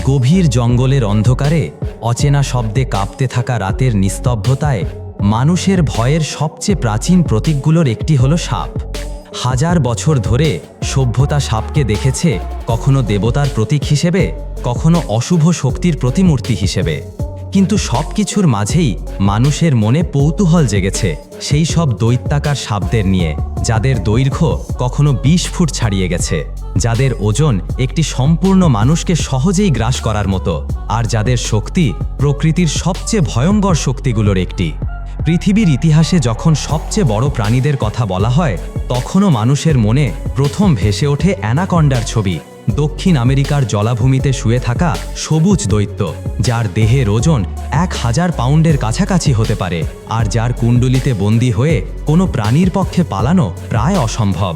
গভীর জঙ্গলের অন্ধকারে অচেনা শব্দে কাঁপতে থাকা রাতের নিস্তব্ধতায় মানুষের ভয়ের সবচেয়ে প্রাচীন প্রতীকগুলোর একটি হলো সাপ। হাজার বছর ধরে সভ্যতা সাপকে দেখেছে কখনো দেবতার প্রতীক হিসেবে, কখনো অশুভ শক্তির প্রতিমূর্তি হিসেবে। কিন্তু সব কিছুর মাঝেই মানুষের মনে কৌতূহল জেগেছে সেই সব দৈত্যাকার সাপদের নিয়ে, যাদের দৈর্ঘ্য কখনো 20 ফুট ছাড়িয়ে গেছে, যাদের ওজন একটি সম্পূর্ণ মানুষকে সহজেই গ্রাস করার মতো, আর যাদের শক্তি প্রকৃতির সবচেয়ে ভয়ঙ্কর শক্তিগুলোর একটি। পৃথিবীর ইতিহাসে যখন সবচেয়ে বড় প্রাণীদের কথা বলা হয়, তখনও মানুষের মনে প্রথম ভেসে ওঠে অ্যানাকন্ডার ছবি। দক্ষিণ আমেরিকার জলাভূমিতে শুয়ে থাকা সবুজ দৈত্য, যার দেহের ওজন 1000 পাউন্ডের কাছাকাছি হতে পারে, আর যার কুণ্ডলিতে বন্দী হয়ে কোনো প্রাণীর পক্ষে পালানো প্রায় অসম্ভব।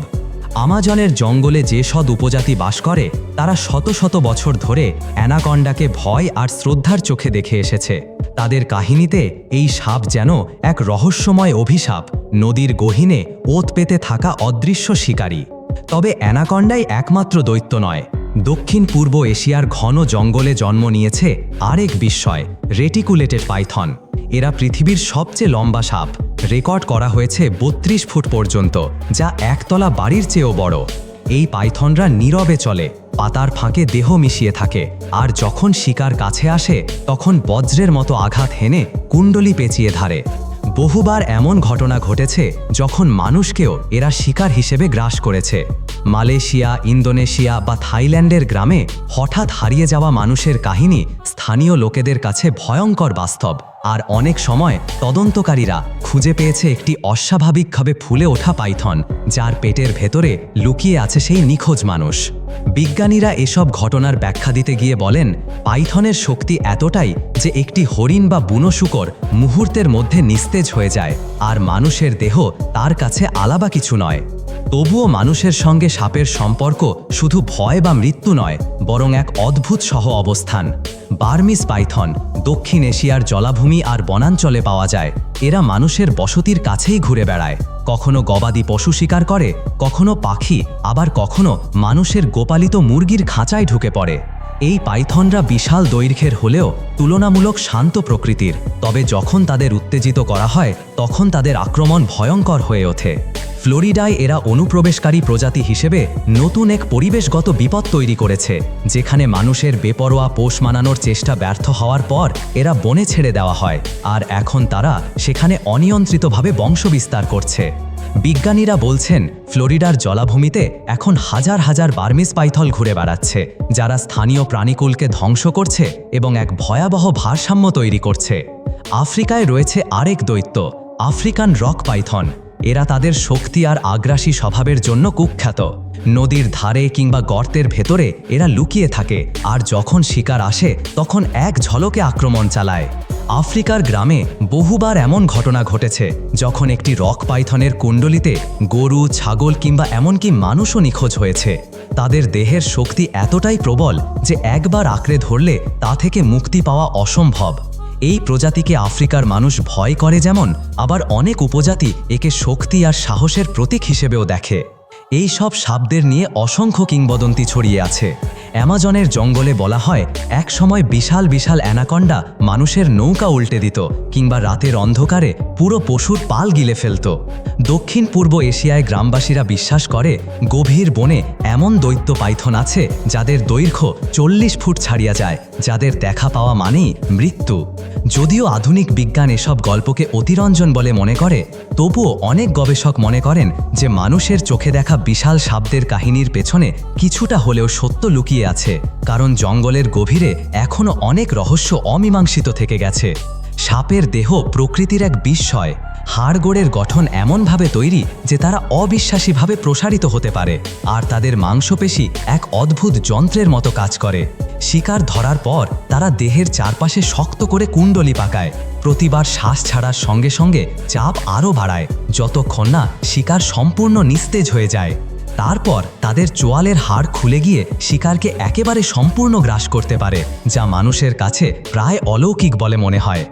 আমাজনের জঙ্গলে যে সব উপজাতি বাস করে, তারা শত শত বছর ধরে অ্যানাকন্ডাকে ভয় আর শ্রদ্ধার চোখে দেখে এসেছে। তাদের কাহিনীতে এই সাপ যেন এক রহস্যময় অভিশাপ, নদীর গহীনে ওত পেতে থাকা অদৃশ্য শিকারী। তবে অ্যানাকন্ডাই একমাত্র দৈত্য নয়। দক্ষিণ পূর্ব এশিয়ার ঘন জঙ্গলে জন্ম নিয়েছে আরেক বিস্ময়, রেটিকুলেটেড পাইথন। এরা পৃথিবীর সবচেয়ে লম্বা সাপ। রেকর্ড করা হয়েছে 32 ফুট পর্যন্ত, যা একতলা বাড়ির চেয়েও বড়। এই পাইথনরা নীরবে চলে, পাতার ফাঁকে দেহ মিশিয়ে থাকে, আর যখন শিকার কাছে আসে তখন বজ্রের মতো আঘাত হেনে কুণ্ডলি পেঁচিয়ে ধারে। বহুবার এমন ঘটনা ঘটেছে যখন মানুষকেও এরা শিকার হিসেবে গ্রাস করেছে। মালয়েশিয়া, ইন্দোনেশিয়া বা থাইল্যান্ডের গ্রামে হঠাৎ হারিয়ে যাওয়া মানুষের কাহিনী স্থানীয় লোকেদের কাছে ভয়ঙ্কর বাস্তব। আর অনেক সময় তদন্তকারীরা খুঁজে পেয়েছে একটি অস্বাভাবিকভাবে ফুলে ওঠা পাইথন, যার পেটের ভেতরে লুকিয়ে আছে সেই নিখোঁজ মানুষ। বিজ্ঞানীরা এসব ঘটনার ব্যাখ্যা দিতে গিয়ে বলেন, পাইথনের শক্তি এতটাই যে একটি হরিণ বা বুনো শূকর মুহূর্তের মধ্যে নিস্তেজ হয়ে যায়, আর মানুষের দেহ তার কাছে আলাদা কিছু নয়। তবুও মানুষের সঙ্গে সাপের সম্পর্ক শুধু ভয় বা মৃত্যু নয়, বরং এক অদ্ভুত সহ অবস্থান। বার্মিজ পাইথন দক্ষিণ এশিয়ার জলাভূমি আর বনাঞ্চলে পাওয়া যায়। এরা মানুষের বসতির কাছেই ঘুরে বেড়ায়, কখনো গবাদি পশু শিকার করে, কখনো পাখি, আবার কখনো মানুষের গোপালিত মুরগির খাঁচায় ঢুকে পড়ে। এই পাইথনরা বিশাল দৈর্ঘ্যের হলেও তুলনামূলক শান্ত প্রকৃতির, তবে যখন তাদের উত্তেজিত করা হয় তখন তাদের আক্রমণ ভয়ঙ্কর হয়ে ওঠে। ফ্লোরিডায় এরা অনুপ্রবেশকারী প্রজাতি হিসেবে নতুন এক পরিবেশগত বিপদ তৈরি করেছে, যেখানে মানুষের বেপরোয়া পোষ মানানোর চেষ্টা ব্যর্থ হওয়ার পর এরা বনে ছেড়ে দেওয়া হয়, আর এখন তারা সেখানে অনিয়ন্ত্রিতভাবে বংশবিস্তার করছে। বিজ্ঞানীরা বলছেন, ফ্লোরিডার জলাভূমিতে এখন হাজার হাজার বার্মিজ পাইথন ঘুরে বেড়াচ্ছে, যারা স্থানীয় প্রাণীকুলকে ধ্বংস করছে এবং এক ভয়াবহ ভারসাম্য তৈরি করছে। আফ্রিকায় রয়েছে আরেক দৈত্য, আফ্রিকান রক পাইথন। এরা তাদের শক্তি আর আগ্রাসী স্বভাবের জন্য কুখ্যাত। নদীর ধারে কিংবা গর্তের ভেতরে এরা লুকিয়ে থাকে, আর যখন শিকার আসে তখন এক ঝলকে আক্রমণ চালায়। আফ্রিকার গ্রামে বহুবার এমন ঘটনা ঘটেছে যখন একটি রক পাইথনের কুণ্ডলিতে গরু, ছাগল কিংবা এমনকি মানুষও নিখোঁজ হয়েছে। তাদের দেহের শক্তি এতটাই প্রবল যে একবার আঁকড়ে ধরলে তা থেকে মুক্তি পাওয়া অসম্ভব। এই প্রজাতিকে আফ্রিকার মানুষ ভয় করে যেমন, আবার অনেক উপজাতি একে শক্তি আর সাহসের প্রতীক হিসেবেও দেখে। এই সব সাপদের নিয়ে অসংখ্য কিংবদন্তি ছড়িয়ে আছে। অ্যামাজনের জঙ্গলে বলা হয়, এক সময় বিশাল বিশাল অ্যানাকন্ডা মানুষের নৌকা উল্টে দিত, কিংবা রাতের অন্ধকারে পুরো পশুর পাল গিলে ফেলত। দক্ষিণ পূর্ব এশিয়ায় গ্রামবাসীরা বিশ্বাস করে, গভীর বনে এমন দৈত্য পাইথন আছে যাদের দৈর্ঘ্য 40 ফুট ছাড়িয়ে যায়, যাদের দেখা পাওয়া মানেই মৃত্যু। যদিও আধুনিক বিজ্ঞান এসব গল্পকে অতিরঞ্জন বলে মনে করে, তবুও অনেক গবেষক মনে করেন যে মানুষের চোখে দেখা বিশাল সাপদের কাহিনীর পেছনে কিছুটা হলেও সত্য লুকিয়ে আছে, কারণ জঙ্গলের গভীরে এখনও অনেক রহস্য অমীমাংসিত থেকে গেছে। সাপের দেহ প্রকৃতির এক বিস্ময়। হাড়গোড়ের গঠন এমনভাবে তৈরি যে তারা অবিশ্বাসীভাবে প্রসারিত হতে পারে, আর তাদের মাংসপেশি এক অদ্ভুত যন্ত্রের মতো কাজ করে। শিকার ধরার পর তারা দেহের চারপাশে শক্ত করে কুণ্ডলি পাকায়। প্রতিবার শ্বাস ছাড়ার সঙ্গে সঙ্গে চাপ আরও বাড়ায়, যতক্ষণ না শিকার সম্পূর্ণ নিস্তেজ হয়ে যায়। তারপর তাদের চোয়ালের হাড় খুলে গিয়ে শিকারকে একেবারে সম্পূর্ণ গ্রাস করতে পারে, যা মানুষের কাছে প্রায় অলৌকিক বলে মনে হয়।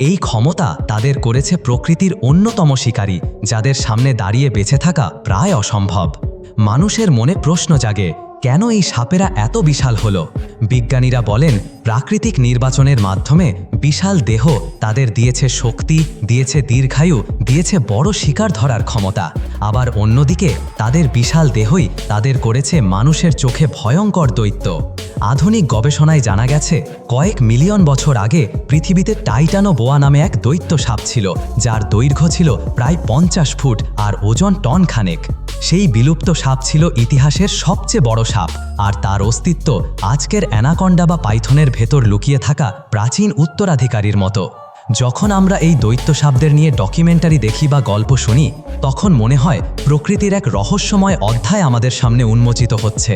এই ক্ষমতা তাদের করেছে প্রকৃতির অন্যতম শিকারী, যাদের সামনে দাঁড়িয়ে বেঁচে থাকা প্রায় অসম্ভব। মানুষের মনে প্রশ্ন জাগে, কেন এই সাপেরা এত বিশাল হলো? বিজ্ঞানীরা বলেন প্রাকৃতিক নির্বাচনের মাধ্যমে বিশাল দেহ তাদের দিয়েছে শক্তি, দিয়েছে দীর্ঘায়ু, দিয়েছে বড় শিকার ধরার ক্ষমতা। আবার অন্যদিকে তাদের বিশাল দেহই তাদের করেছে মানুষের চোখে ভয়ঙ্কর দৈত্য। আধুনিক গবেষণায় জানা গেছে কয়েক মিলিয়ন বছর আগে পৃথিবীতে টাইটানো বোয়া নামে এক দৈত্য সাপ ছিল, যার দৈর্ঘ্য ছিল প্রায় 50 ফুট আর ওজন টন খানেক। সেই বিলুপ্ত সাপ ছিল ইতিহাসের সবচেয়ে বড় সাপ, আর তার অস্তিত্ব আজকের অ্যানাকন্ডা বা পাইথনের ভেতর লুকিয়ে থাকা প্রাচীন উত্তরাধিকারীর মতো। যখন আমরা এই দৈত্য সাপদের নিয়ে ডকুমেন্টারি দেখি বা গল্প শুনি, তখন মনে হয় প্রকৃতির এক রহস্যময় অধ্যায় আমাদের সামনে উন্মোচিত হচ্ছে।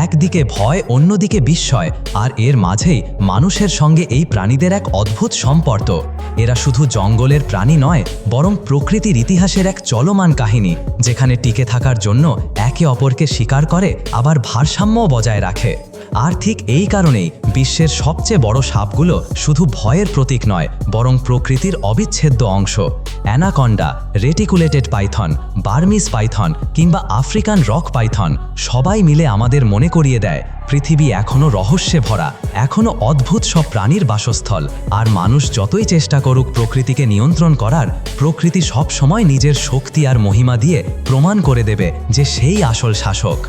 একদিকে ভয়, অন্যদিকে বিস্ময়, আর এর মাঝেই মানুষের সঙ্গে এই প্রাণীদের এক অদ্ভুত সম্পর্ক। এরা শুধু জঙ্গলের প্রাণী নয়, বরং প্রকৃতির ইতিহাসের এক চলমান কাহিনী, যেখানে টিকে থাকার জন্য একে অপরকে শিকার করে, আবার ভারসাম্যও বজায় রাখে। আর ঠিক এই কারণেই বিশ্বের সবচেয়ে বড় সাপগুলো শুধু ভয়ের প্রতীক নয়, বরং প্রকৃতির অবিচ্ছেদ্য অংশ। Anaconda, reticulated Python, Burmese Python কিংবা আফ্রিকান রক পাইথন সবাই মিলে আমাদের মনে করিয়ে দেয় পৃথিবী এখনও রহস্যে ভরা, এখনও অদ্ভুত সব প্রাণীর বাসস্থল। আর মানুষ যতই চেষ্টা করুক প্রকৃতিকে নিয়ন্ত্রণ করার, প্রকৃতি সব সময় নিজের শক্তি আর মহিমা দিয়ে প্রমাণ করে দেবে যে সেই আসল শাসক।